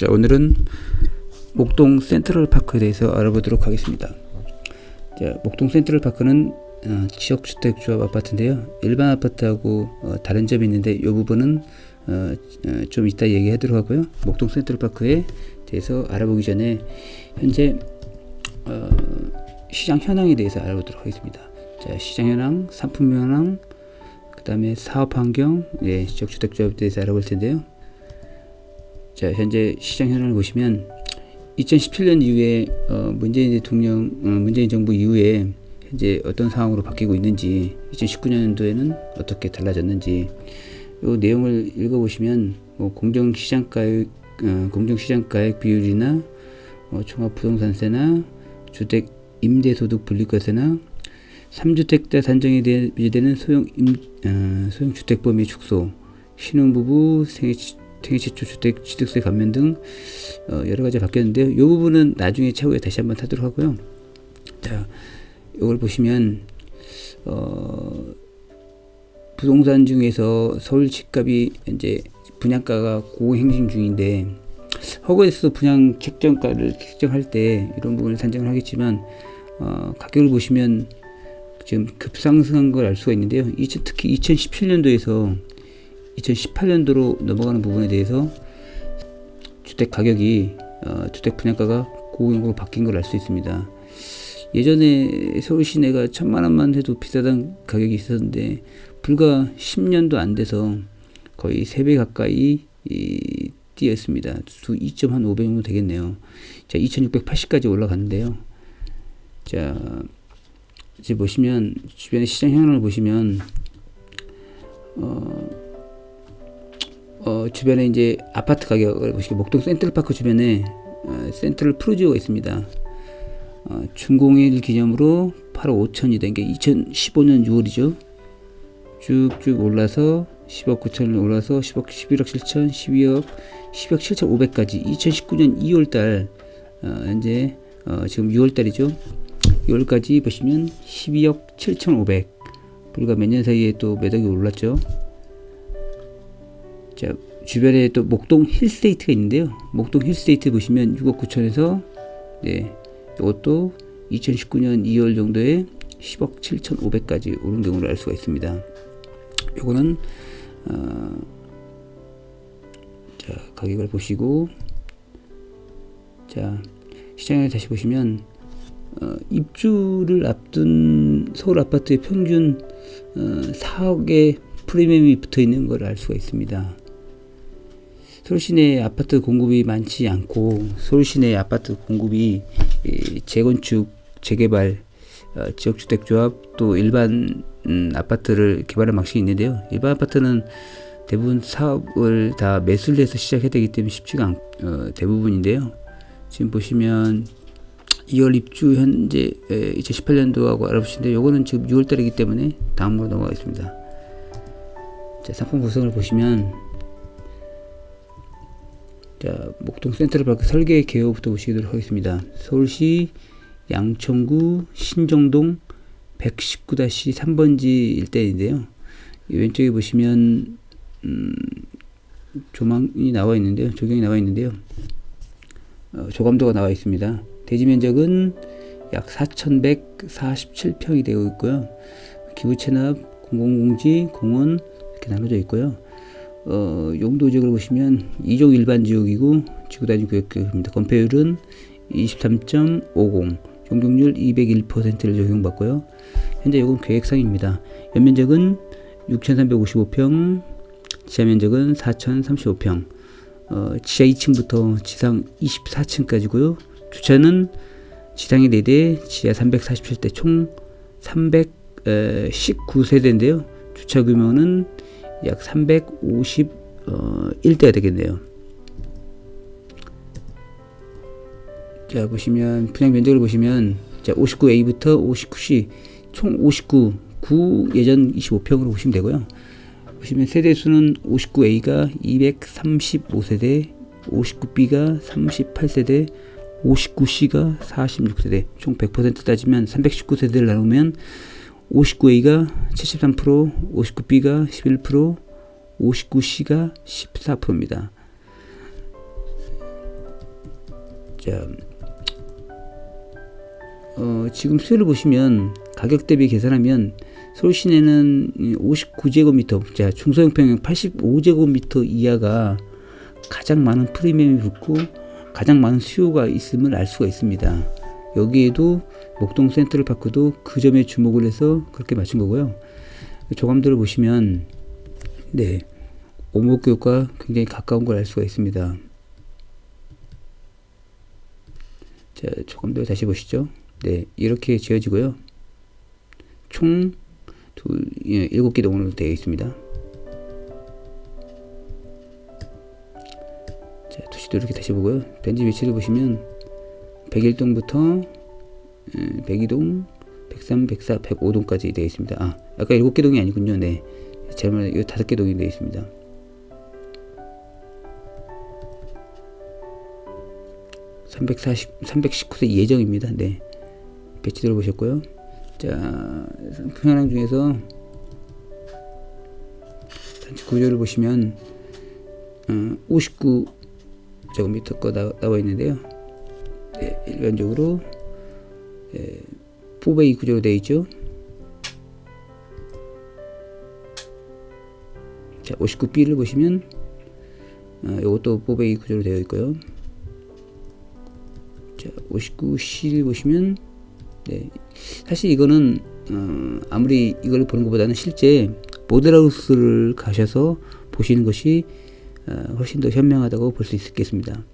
자, 오늘은 목동 센트럴파크에 대해서 알아보도록 하겠습니다. 자, 목동 센트럴파크는 지역주택조합 아파트인데요. 일반 아파트하고 다른 점이 있는데 이 부분은 좀 이따 얘기하도록 하고요. 목동 센트럴파크에 대해서 알아보기 전에 현재 시장 현황에 대해서 알아보도록 하겠습니다. 자, 시장 현황, 상품 현황, 그 다음에 사업 환경, 지역주택조합에 대해서 알아볼 텐데요. 자, 현재 시장 현황을 보시면 2017년 이후에 문재인 정부 이후에 현재 어떤 상황으로 바뀌고 있는지, 2019년도에는 어떻게 달라졌는지 이 내용을 읽어보시면 공정시장가액 비율이나 종합부동산세나 주택 임대소득 분리과세나 3주택자 산정에 비례되는 소형 주택 범위 축소, 신혼부부 생애 최초 주택 취득세 감면 등 여러 가지 바뀌었는데요. 이 부분은 나중에 차후에 다시 한번 하도록 하고요. 자, 이걸 보시면 부동산 중에서 서울 집값이 이제 분양가가 고행진 중인데, 허가에서 분양 책정가를 책정할 때 이런 부분을 산정을 하겠지만 가격을 보시면 지금 급상승한 걸 알 수가 있는데요. 특히 2017년도에서 2018년도로 넘어가는 부분에 대해서 주택 가격이 주택 분양가가 고공으로 바뀐 걸 알 수 있습니다. 예전에 서울 시내가 1000만원만 해도 비싸던 가격이 있었는데 불과 10년도 안 돼서 거의 3배 가까이 뛰었습니다. 수 2.5배 정도 되겠네요. 자, 2680까지 올라갔는데요. 자, 이제 보시면 주변의 시장 현황을 보시면 주변에 이제 아파트 가격을 보시면 목동 센트럴파크 주변에 센트럴 프루지오가 있습니다. 준공일 기념으로 8억 5천이 된 게 2015년 6월이죠. 쭉쭉 올라서 10억 9천을 올라서 11억 7천, 12억 7천 5백까지 2019년 2월달 현재 지금 6월달이죠. 6월까지 보시면 12억 7천 5백, 불과 몇 년 사이에 또 매덕이 올랐죠. 자, 주변에 또 목동 힐스테이트가 있는데요. 목동 힐스테이트 보시면 6억 9천에서 이것도 2019년 2월 정도에 10억 7천 5백까지 오른 경우를 알 수가 있습니다. 요거는 자, 가격을 보시고, 자, 시장을 다시 보시면 입주를 앞둔 서울 아파트의 평균 4억의 프리미엄이 붙어 있는 걸 알 수가 있습니다. 서울 시내 아파트 공급이 많지 않고, 서울 시내 아파트 공급이 재건축, 재개발, 지역주택조합 또 일반 아파트를 개발하는 방식이 있는데요. 일반 아파트는 대부분 사업을 다 매수를 해서 시작해야 되기 때문에 쉽지가 대부분인데요. 지금 보시면 2월 입주 현재 2018년도하고 알아보시는데, 요거는 지금 6월달이기 때문에 다음으로 넘어가겠습니다. 자, 상품 구성을 보시면, 자, 목동 센트럴파크 설계 개요부터 보시도록 하겠습니다. 서울시 양천구 신정동 119-3번지 일대인데요. 왼쪽에 보시면 조경이 나와 있는데요. 조감도가 나와 있습니다. 대지 면적은 약 4147평이 되고 있고요. 기부 체납, 공공공지, 공원 이렇게 나눠져 있고요. 용도 지역을 보시면 2종 일반 지역이고 지구단위 구역입니다. 건폐율은 23.50, 용적률 201%를 적용받고요. 현재 이건 계획상입니다. 연면적은 6355평, 지하 면적은 4035평, 지하 2층부터 지상 24층까지고요. 주차는 지상에 4대, 지하 347대, 총 319세대인데요. 주차 규모는 약 351대가 되겠네요. 자, 보시면 분양 면적을 보시면, 자, 59A부터 59C 총 59, 9 예전 25평으로 보시면 되고요. 보시면 세대 수는 59A가 235세대, 59B가 38세대, 59C가 46세대, 총 100% 따지면 319세대를 나누면 59A가 73%, 59B가 11%, 59C가 14%입니다. 자, 지금 수요를 보시면 가격 대비 계산하면 서울 시내는 59제곱미터, 자, 중소형 평형 85제곱미터 이하가 가장 많은 프리미엄이 붙고 가장 많은 수요가 있음을 알 수가 있습니다. 여기에도 목동 센트럴파크도 그 점에 주목을 해서 그렇게 맞춘 거고요. 조감도를 보시면 네, 오목교육과 굉장히 가까운 걸 알 수가 있습니다. 자, 조감도 다시 보시죠. 네, 이렇게 지어지고요. 총 7개 동으로 되어 있습니다. 자, 도시도 이렇게 다시 보고요. 단지 위치를 보시면 101동부터 102동, 103, 104, 105동까지 되어 있습니다. 아, 아까 7개 동이 아니군요. 네, 잘못, 이 5개 동이 되어 있습니다. (319세) 예정입니다. 네, 배치도를 보셨고요. 자, 평양 중에서 단지 구조를 보시면 59제곱미터 나와 있는데요. 네, 일반적으로 4베이 구조로 되어 있죠. 자, 59B를 보시면 이것도 4베이 구조로 되어 있고요. 자, 59C를 보시면 네, 사실 이거는 아무리 이걸 보는 것보다는 실제 모델하우스를 가셔서 보시는 것이 훨씬 더 현명하다고 볼 수 있겠습니다.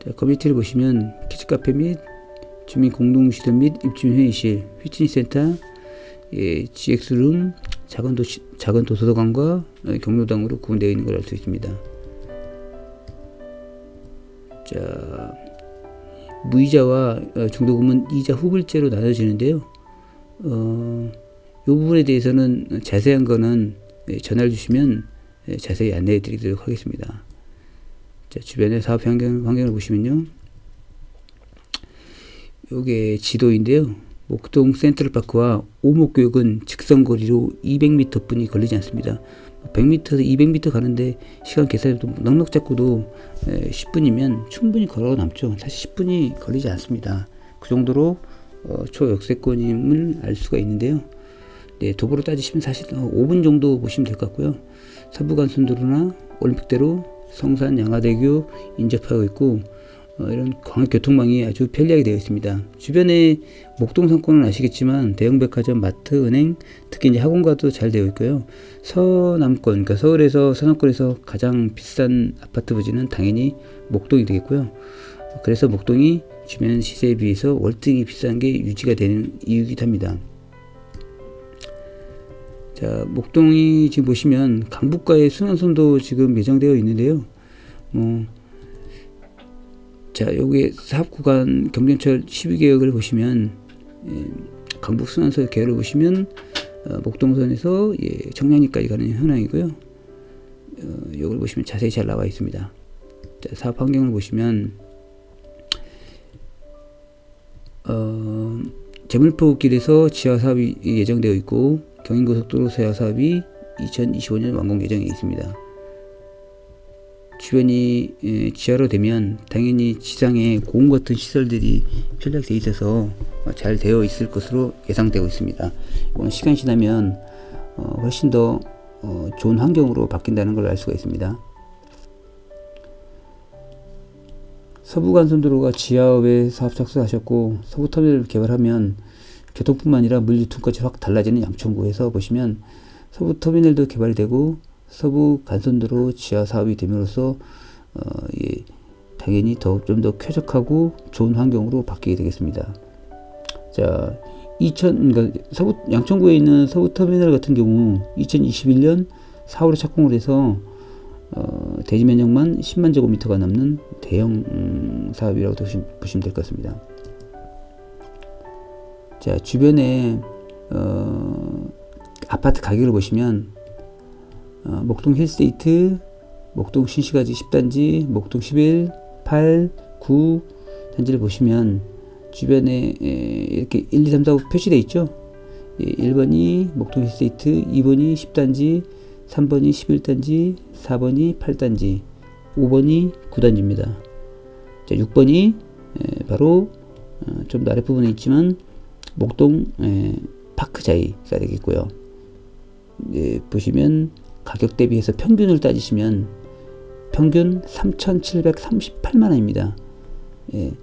자, 커뮤니티를 보시면 키즈카페 및 주민 공동시설 및 입주민 회의실, 피트니스 센터, GX룸, 작은 도서관과 경로당으로 구분되어 있는 걸 알 수 있습니다. 자, 무이자와 중도금은 이자 후불제로 나눠지는데요. 이 부분에 대해서는 자세한 거는 전화를 주시면 자세히 안내해 드리도록 하겠습니다. 자, 주변의 사업 환경을 보시면요. 요게 지도인데요. 목동 센트럴파크와 오목교육은 직선거리로 200m 뿐이 걸리지 않습니다. 100m에서 200m 가는데 시간 계산해도 넉넉 잡고도 10분이면 충분히 걸어 남죠. 사실 10분이 걸리지 않습니다. 그 정도로 초역세권임을 알 수가 있는데요. 네, 도보로 따지시면 사실 5분 정도 보시면 될 것 같고요. 서부간선도로나 올림픽대로, 성산, 양화대교 인접하고 있고 이런 광역교통망이 아주 편리하게 되어 있습니다. 주변에 목동 상권은 아시겠지만 대형백화점, 마트, 은행, 특히 이제 학원과도 잘 되어 있고요. 서남권, 그러니까 서울에서 서남권에서 가장 비싼 아파트 부지는 당연히 목동이 되겠고요. 그래서 목동이 주변 시세에 비해서 월등히 비싼 게 유지가 되는 이유이기도 합니다. 자, 목동이 지금 보시면 강북과의 순환선도 지금 예정되어 있는데요. 자, 여기 사업구간 경전철 12개역을 보시면 강북 순환선 계열을 보시면 목동선에서 청량리까지 가는 현황이고요. 이걸 보시면 자세히 잘 나와 있습니다. 자, 사업 환경을 보시면 제물포길에서 지하 사업이 예정되어 있고 경인고속도로 세화 사업이 2025년 완공 예정에 있습니다. 주변이 지하로 되면 당연히 지상에 고온 같은 시설들이 편리하게 되어 있어서 잘 되어 있을 것으로 예상되고 있습니다. 이건 시간이 지나면 훨씬 더 좋은 환경으로 바뀐다는 걸 알 수가 있습니다. 서부간선도로가 지하업에 사업 착수하셨고 서부터미널을 개발하면 교통뿐만 아니라 물유통까지 확 달라지는 양천구에서 보시면 서부터미널도 개발이 되고 서부 간선도로 지하 사업이 됨으로써 당연히 좀 더 쾌적하고 좋은 환경으로 바뀌게 되겠습니다. 자, 그러니까 양천구에 있는 서부터미널 같은 경우 2021년 4월에 착공을 해서 대지 면적만 10만 제곱미터가 넘는 대형 사업이라고 보시면 될 것 같습니다. 자, 주변에 아파트 가격을 보시면 목동 힐스테이트, 목동 신시가지 10단지, 목동 11, 8, 9 단지를 보시면 주변에 이렇게 1, 2, 3, 4, 5 표시되어 있죠. 1번이 목동 힐스테이트, 2번이 10단지, 3번이 11단지, 4번이 8단지, 5번이 9단지입니다. 자, 6번이 바로 좀 더 아랫부분에 있지만 목동 파크자이가 되겠고요. 보시면 가격 대비해서 평균을 따지시면 평균 3,738만원입니다.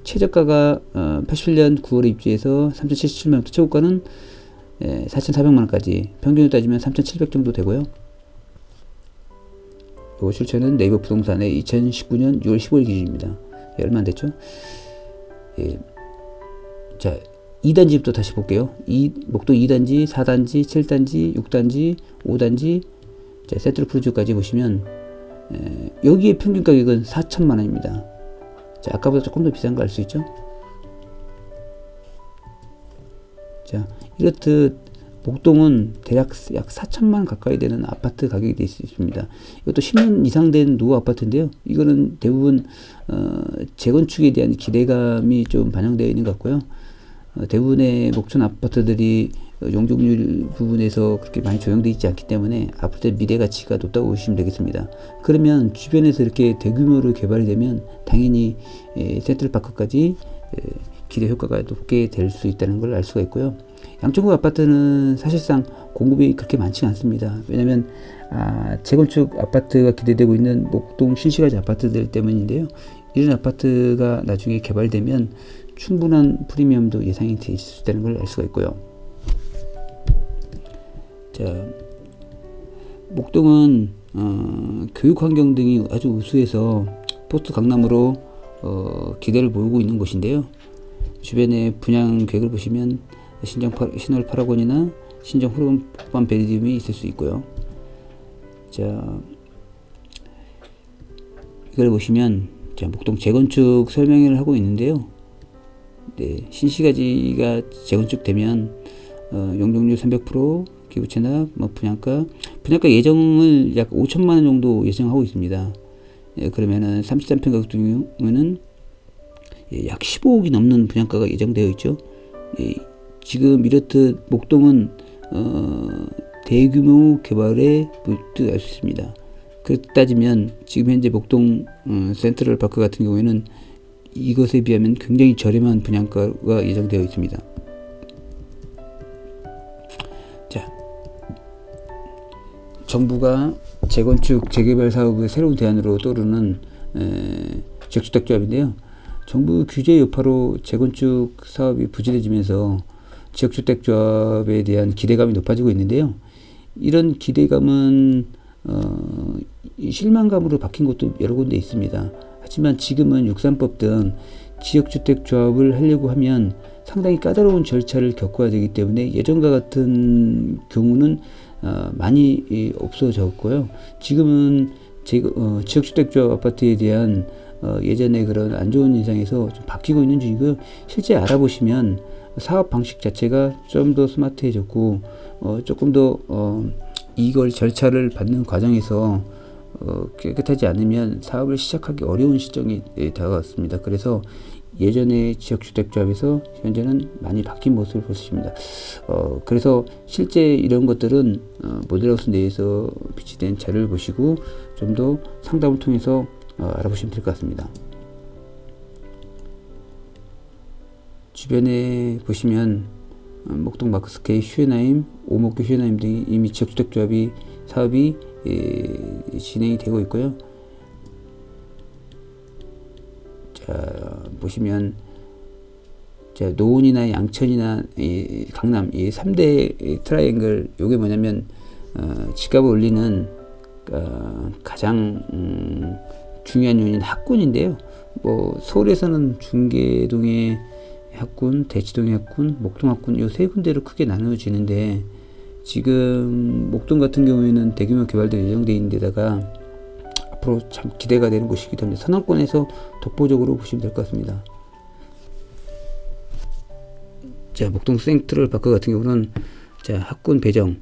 최저가가 87년 9월에 입주해서 3,077만원부터 최고가는 4,400만원까지 평균을 따지면 3,700 정도 되고요. 이 출처는 네이버 부동산의 2019년 6월 15일 기준입니다. 얼마 안 됐죠? 자, 2단지부터 다시 볼게요. 목동 2단지, 4단지, 7단지, 6단지, 5단지, 자, 세트루프루즈까지 보시면 여기에 평균 가격은 4천만원입니다. 자, 아까보다 조금 더 비싼 거 알 수 있죠? 자, 이렇듯 목동은 대략 약 4천만원 가까이 되는 아파트 가격이 되어 있습니다. 이것도 10년 이상 된 노후 아파트인데요. 이거는 대부분 재건축에 대한 기대감이 좀 반영되어 있는 것 같고요. 대부분의 목촌 아파트들이 용적률 부분에서 그렇게 많이 조정되어 있지 않기 때문에 아파트 미래 가치가 높다고 보시면 되겠습니다. 그러면 주변에서 이렇게 대규모로 개발이 되면 당연히 센트럴파크까지 기대 효과가 높게 될 수 있다는 걸 알 수가 있고요. 양천구 아파트는 사실상 공급이 그렇게 많지 않습니다. 왜냐하면 재건축 아파트가 기대되고 있는 목동 신시가지 아파트들 때문인데요. 이런 아파트가 나중에 개발되면 충분한 프리미엄도 예상이 돼 있을 수 있다는 걸 알 수가 있고요. 자, 목동은 교육 환경 등이 아주 우수해서 포스트 강남으로 기대를 모으고 있는 곳인데요. 주변의 분양 계획을 보시면 신월 파라곤이나 신정 호반 베리디움이 있을 수 있고요. 자, 이걸 보시면 자, 목동 재건축 설명을 하고 있는데요. 네, 신시가지가 재건축되면 용적률 300%, 기부채납, 분양가 예정을 약 5천만원 정도 예정하고 있습니다. 그러면은 33평 가격 경우는 약 15억이 넘는 분양가가 예정되어 있죠. 지금 이렇듯 목동은 대규모 개발에 물들어갈 수 있습니다. 그렇게 따지면 지금 현재 목동 센트럴파크 같은 경우에는 이것에 비하면 굉장히 저렴한 분양가가 예정되어 있습니다. 자, 정부가 재건축 재개발 사업의 새로운 대안으로 떠오르는 지역주택조합인데요. 정부 규제 여파로 재건축 사업이 부진해지면서 지역주택조합에 대한 기대감이 높아지고 있는데요. 이런 기대감은 실망감으로 바뀐 곳도 여러 군데 있습니다. 하지만 지금은 6.3법 등 지역주택조합을 하려고 하면 상당히 까다로운 절차를 겪어야 되기 때문에 예전과 같은 경우는 많이 없어졌고요. 지금은 지역주택조합 아파트에 대한 예전에 그런 안 좋은 인상에서 좀 바뀌고 있는 중이고요. 실제 알아보시면 사업 방식 자체가 좀 더 스마트해졌고 조금 더 이걸 절차를 받는 과정에서 깨끗하지 않으면 사업을 시작하기 어려운 시점이 다가왔습니다. 그래서 예전의 지역주택조합에서 현재는 많이 바뀐 모습을 볼 수 있습니다. 그래서 실제 이런 것들은 모델하우스 내에서 비치된 자료를 보시고 좀 더 상담을 통해서 알아보시면 될 것 같습니다. 주변에 보시면 목동 마크스케이, 슈에나임, 오목교 슈에나임 등이 이미 지역주택조합이 사업이 진행이 되고 있고요. 자, 보시면 자, 노원이나 양천이나 강남 이 3대 트라이앵글, 요게 뭐냐면 집값을 올리는 가장 중요한 요인은 학군인데요. 서울에서는 중계동의 학군, 대치동의 학군, 목동 학군 요 세 군데로 크게 나누어지는데 지금 목동 같은 경우에는 대규모 개발도 예정되어 있는 데다가 앞으로 참 기대가 되는 곳이기도 합니다. 서남권에서 독보적으로 보시면 될 것 같습니다. 자, 목동 센트럴파크 같은 경우는 자, 학군 배정,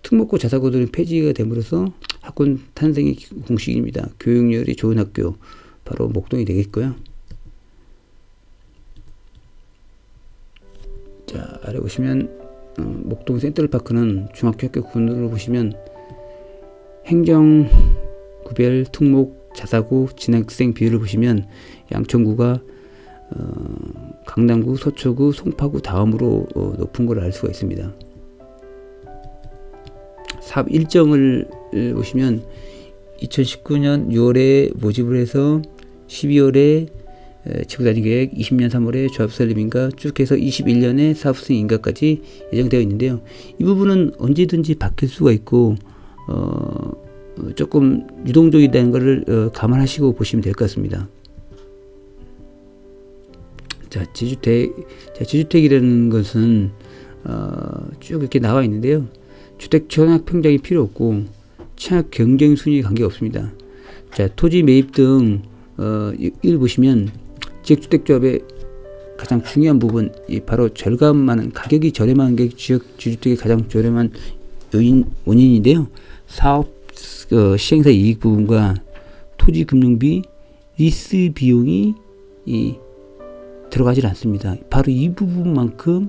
특목고 자사고들은 폐지가 됨으로써 학군 탄생의 공식입니다. 교육열이 좋은 학교, 바로 목동이 되겠고요. 자, 아래 보시면 목동 센트럴파크는 중학교 학교 구분으로 보시면 행정 구별, 특목, 자사고, 진학생 비율을 보시면 양천구가 강남구, 서초구, 송파구 다음으로 높은 걸 알 수가 있습니다. 사업 일정을 보시면 2019년 6월에 모집을 해서 12월에 지구단위 계획, 20년 3월에 조합 설립인가 쭉 해서 21년에 사업 승인 인가까지 예정되어 있는데요. 이 부분은 언제든지 바뀔 수가 있고 조금 유동적이라는 것을 감안하시고 보시면 될 것 같습니다. 자, 지주택이라는 것은 쭉 이렇게 나와 있는데요. 주택 청약 평장이 필요 없고 청약 경쟁 순위에 관계 없습니다. 자, 토지 매입 등 이를 보시면 지역주택조합의 가장 중요한 부분, 바로 절감하는 가격이 저렴한 게 지주택의 가장 저렴한 원인인데요. 사업 시행사 이익 부분과 토지 금융비, 리스 비용이 들어가질 않습니다. 바로 이 부분만큼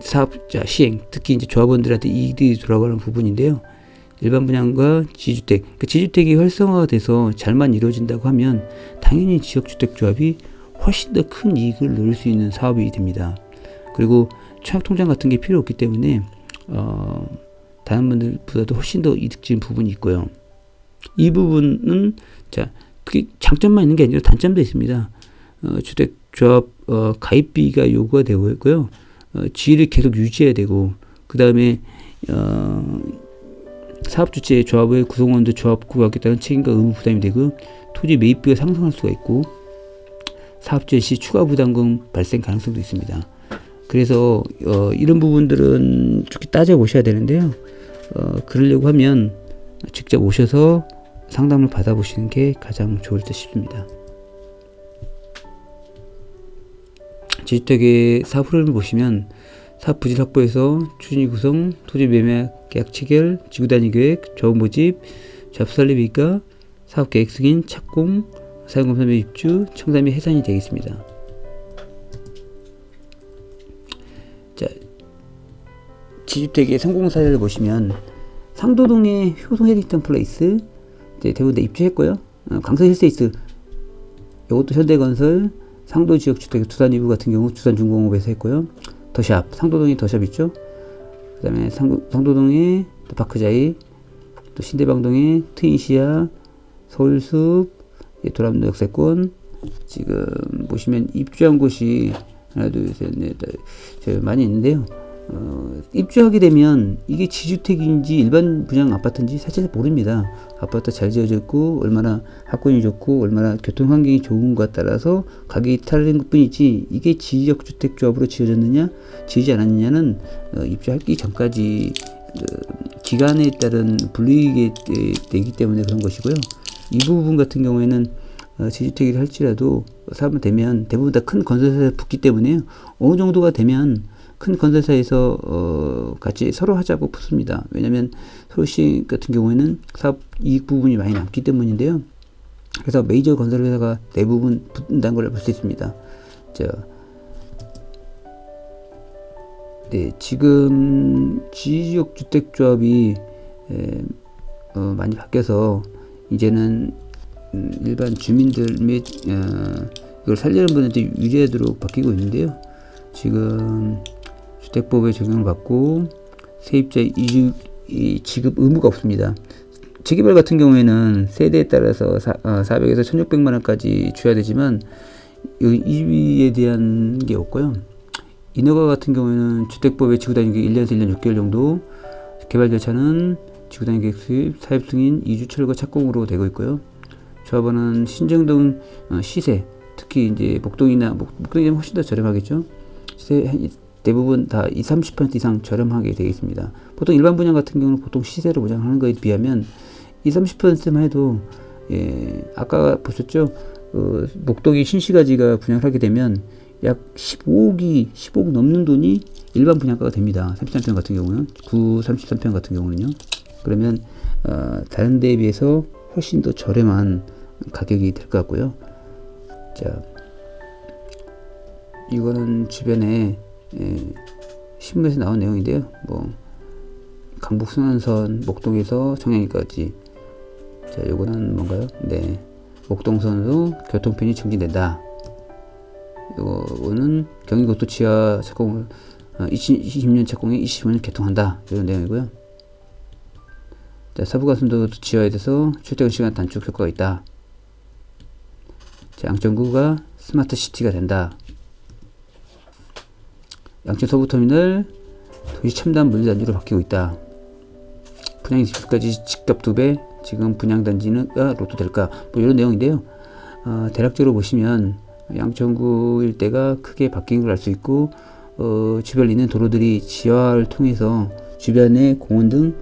사업자 시행, 특히 이제 조합원들한테 이익이 돌아가는 부분인데요. 일반 분양과 지주택, 지주택이 활성화가 돼서 잘만 이루어진다고 하면 당연히 지역주택조합이 훨씬 더 큰 이익을 누릴 수 있는 사업이 됩니다. 그리고 청약통장 같은 게 필요 없기 때문에 다른 분들보다도 훨씬 더 이득적인 부분이 있고요. 이 부분은 그게 장점만 있는 게 아니라 단점도 있습니다. 주택조합 가입비가 요구가 되고 있고요. 지위를 계속 유지해야 되고, 그 다음에 사업주체 조합의 구성원들 조합 구하기에 따른 책임과 의무 부담이 되고, 토지 매입비가 상승할 수가 있고, 사업주체 시 추가 부담금 발생 가능성도 있습니다. 그래서 이런 부분들은 쭉 따져보셔야 되는데요. 그러려고 하면 직접 오셔서 상담을 받아보시는 게 가장 좋을 듯 싶습니다. 지주택의 사업 흐름을 보시면 사업 부지 확보에서 추진위 구성, 토지 매매 계약 체결, 지구단위 계획, 조합 모집, 조합 설립이가, 사업 계획 승인, 착공, 사용검사 및 입주, 청사 및 해산이 되겠습니다. 자, 지주택의 성공 사례를 보시면 상도동의 효성 헤딩턴 플레이스 대부분 다 입주했고요. 강서 힐스테이트 이것도 현대건설, 상도 지역 주택 두산 이부 같은 경우 두산중공업에서 했고요. 더샵, 상도동에 더샵 있죠. 그 다음에 상도동에 파크자이, 또 신대방동에 트윈시아, 서울숲, 도남도 역세권. 지금 보시면 입주한 곳이 하나, 둘, 셋, 넷, 많이 있는데요. 입주하게 되면 이게 지주택인지 일반 분양 아파트인지 사실 모릅니다. 아파트 잘 지어져 있고 얼마나 학군이 좋고 얼마나 교통 환경이 좋은 것에 따라서 가격이 다른 것 뿐이지, 이게 지역주택조합으로 지어졌느냐 지어지지 않았느냐는 입주하기 전까지 기간에 따른 불이익이 되기 때문에 그런 것이고요. 이 부분 같은 경우에는 지주택이라 할지라도 사업이 되면 대부분 다 큰 건설사에 붙기 때문에 어느 정도가 되면 큰 건설사에서 같이 서로 하자고 붙습니다. 왜냐하면 서울시 같은 경우에는 사업 이익 부분이 많이 남기 때문인데요. 그래서 메이저 건설회사가 대부분 붙는다는 걸 볼 수 있습니다. 지금 지역주택조합이 많이 바뀌어서 이제는 일반 주민들 및 이걸 살려는 분한테 유리하도록 바뀌고 있는데요. 지금 주택법에 적용을 받고 세입자 지급 의무가 없습니다. 재개발 같은 경우에는 세대에 따라서 400에서 1600만 원까지 줘야 되지만 이에 대한 게 없고요. 인허가 같은 경우에는 주택법의 지구단위 계획 1년에서 1년 6개월 정도, 개발 절차는 지구단위 계획 수립, 사업 승인, 이주 철거 착공으로 되고 있고요. 조합원은 신정동 시세, 특히 이제 목동이면 훨씬 더 저렴하겠죠. 시세 대부분 다 30% 이상 저렴하게 되겠습니다. 보통 일반 분양 같은 경우는 보통 시세로 보장하는 것에 비하면 30%만 해도 아까 보셨죠? 목동이 신시가지가 분양을 하게 되면 약 15억 넘는 돈이 일반 분양가가 됩니다. 33평 같은 경우는 33평 같은 경우는요. 그러면 다른 데에 비해서 훨씬 더 저렴한 가격이 될 것 같고요. 자, 이거는 주변에 신문에서 나온 내용인데요. 뭐 강북 순환선 목동에서 청량리까지. 자, 요거는 뭔가요? 네, 목동선으로 교통편이 증진된다. 요거는 경인고속 지하 착공을 2020년 착공에 25년 개통한다. 이런 내용이고요. 자, 서부가순도 지하에 대해서 출퇴근 시간 단축 효과가 있다. 자, 양천구가 스마트 시티가 된다. 양천 서부터미널 도시 첨단 물류단지로 바뀌고 있다. 분양 인수까지 집값 2배, 지금 분양단지가 로또 될까? 뭐 이런 내용인데요. 대략적으로 보시면 양천구 일대가 크게 바뀐 걸 알 수 있고, 주변에 있는 도로들이 지하를 통해서 주변의 공원 등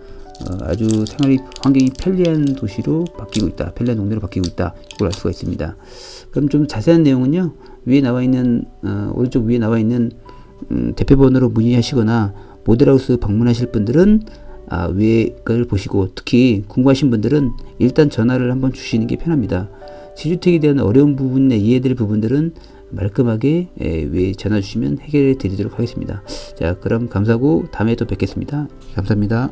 아주 생활이 환경이 편리한 도시로 바뀌고 있다. 편리한 동네로 바뀌고 있다. 이걸 알 수가 있습니다. 그럼 좀 자세한 내용은요, 위에 나와 있는 오른쪽 위에 나와 있는 대표번호로 문의하시거나 모델하우스 방문하실 분들은 위에 걸 보시고, 특히 궁금하신 분들은 일단 전화를 한번 주시는 게 편합니다. 지주택에 대한 어려운 부분에 이해될 부분들은 말끔하게 위에 전화 주시면 해결해 드리도록 하겠습니다. 자, 그럼 감사하고 다음에 또 뵙겠습니다. 감사합니다.